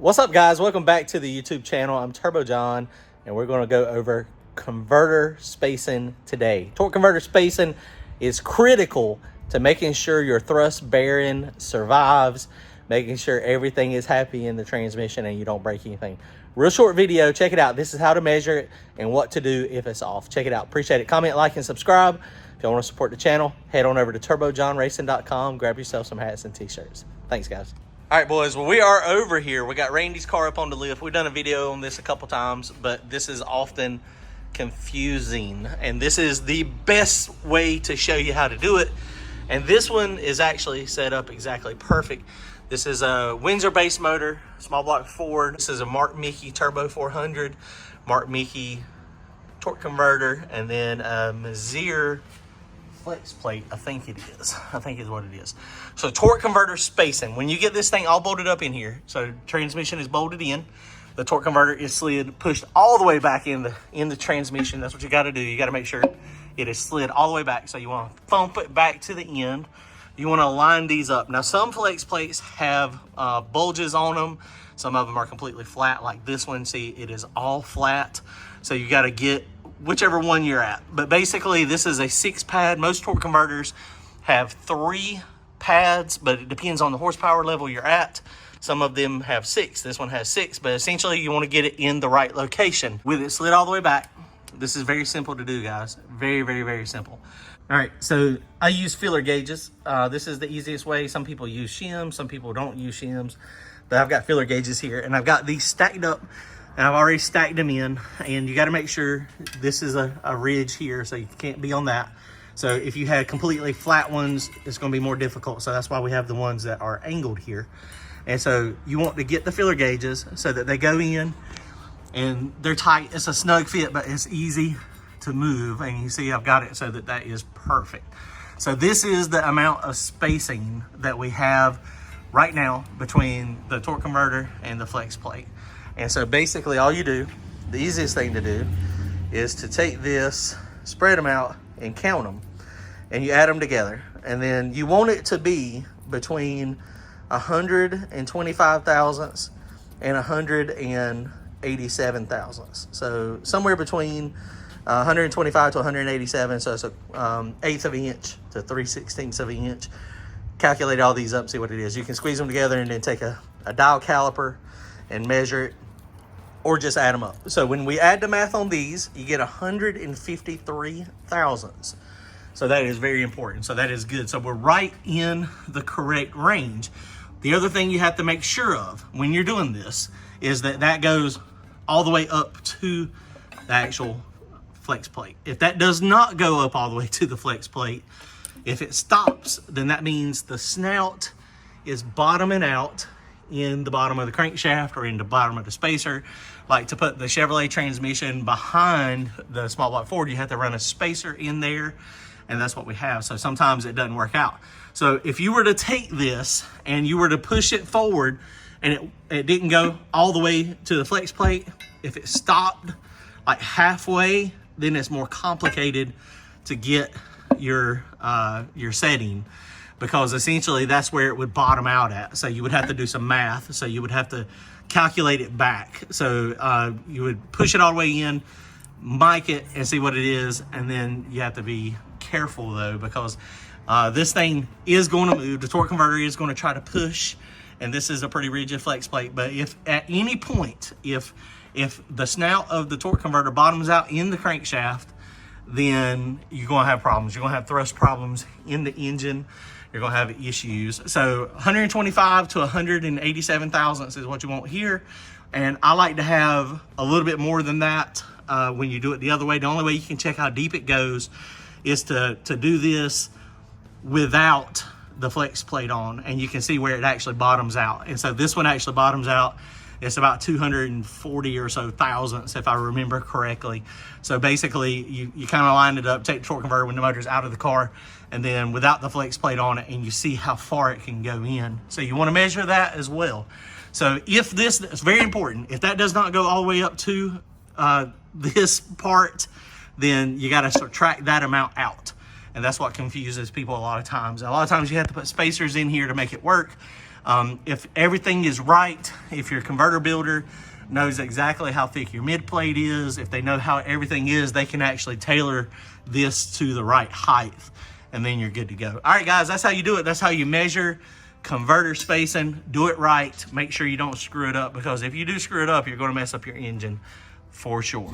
What's up, guys? Welcome back to the YouTube channel. I'm Turbo John, and we're going to go over converter spacing today. Torque converter spacing is critical to making sure your thrust bearing survives, making sure everything is happy in the transmission and you don't break anything. Real short video. Check it out. This is how to measure it and what to do if it's off. Check it out. Appreciate it. Comment, like, and subscribe. If you want to support the channel, head on over to turbojohnracing.com. Grab yourself some hats and t-shirts. Thanks, guys. All right, boys, well, we are over here. We got Randy's car up on the lift. We've done a video on this a couple times, but this is often confusing, and this is the best way to show you how to do it. And this one is actually set up exactly perfect. This is a Windsor base motor, small block Ford. This is a Mark Mickey Turbo 400, Mark Mickey torque converter, and then a Mazier flex plate, I think it is. I think is what it is. So torque converter spacing. When you get this thing all bolted up in here, so transmission is bolted in, the torque converter is slid, pushed all the way back in the transmission. That's what you got to do. You got to make sure it is slid all the way back. So you want to thump it back to the end. You want to line these up. Now, some flex plates have bulges on them. Some of them are completely flat, like this one. See, it is all flat. So you got to get whichever one you're at. But basically, this is a 6-pad. Most torque converters have 3 pads, but it depends on the horsepower level you're at. Some of them have 6. This one has 6, but essentially you want to get it in the right location. With it slid all the way back, this is very simple to do, guys. Very, very, very simple. All right, so I use feeler gauges. This is the easiest way. Some people use shims, some people don't use shims, but I've got feeler gauges here, and I've got these stacked up, and I've already stacked them in, and you got to make sure this is a ridge here, so you can't be on that. So if you had completely flat ones, it's going to be more difficult. So that's why we have the ones that are angled here. And so you want to get the feeler gauges so that they go in and they're tight. It's a snug fit, but it's easy to move. And you see I've got it so that that is perfect. So this is the amount of spacing that we have right now between the torque converter and the flex plate. And so basically all you do, the easiest thing to do is to take this, spread them out and count them, and you add them together. And then you want it to be between 125 thousandths and 187 thousandths. So somewhere between 125 to 187. So it's a eighth of an inch to 3/16 of an inch. Calculate all these up, see what it is. You can squeeze them together and then take a dial caliper and measure it, or just add them up. So when we add the math on these, you get 153 thousandths. So that is very important. So that is good. So we're right in the correct range. The other thing you have to make sure of when you're doing this is that that goes all the way up to the actual flex plate. If that does not go up all the way to the flex plate, if it stops, then that means the snout is bottoming out in the bottom of the crankshaft or in the bottom of the spacer. Like to put the Chevrolet transmission behind the small block Ford, you have to run a spacer in there, and that's what we have. So sometimes it doesn't work out. So if you were to take this and you were to push it forward and it didn't go all the way to the flex plate, if it stopped like halfway, then it's more complicated to get your setting, because essentially that's where it would bottom out at. So you would have to do some math. So you would have to calculate it back. So you would push it all the way in, mic it and see what it is. And then you have to be careful though, because this thing is going to move. The torque converter is going to try to push, and this is a pretty rigid flex plate. But if at any point, if the snout of the torque converter bottoms out in the crankshaft, then you're going to have problems. You're going to have thrust problems in the engine. You're going to have issues. So 125 to 187 thousandths is what you want here. And I like to have a little bit more than that when you do it the other way. The only way you can check how deep it goes is to do this without the flex plate on, and you can see where it actually bottoms out. And so this one actually bottoms out. It's about 240 or so thousandths, if I remember correctly. So basically, you kind of line it up, take the torque converter when the motor's out of the car, and then without the flex plate on it, and you see how far it can go in. So you want to measure that as well. So if this, it's very important, if that does not go all the way up to this part, then you got to subtract that amount out. And that's what confuses people a lot of times. A lot of times you have to put spacers in here to make it work. If everything is right, if your converter builder knows exactly how thick your mid plate is, if they know how everything is, they can actually tailor this to the right height, and then you're good to go. All right, guys, that's how you do it. That's how you measure converter spacing. Do it right. Make sure you don't screw it up, because if you do screw it up, you're going to mess up your engine for sure.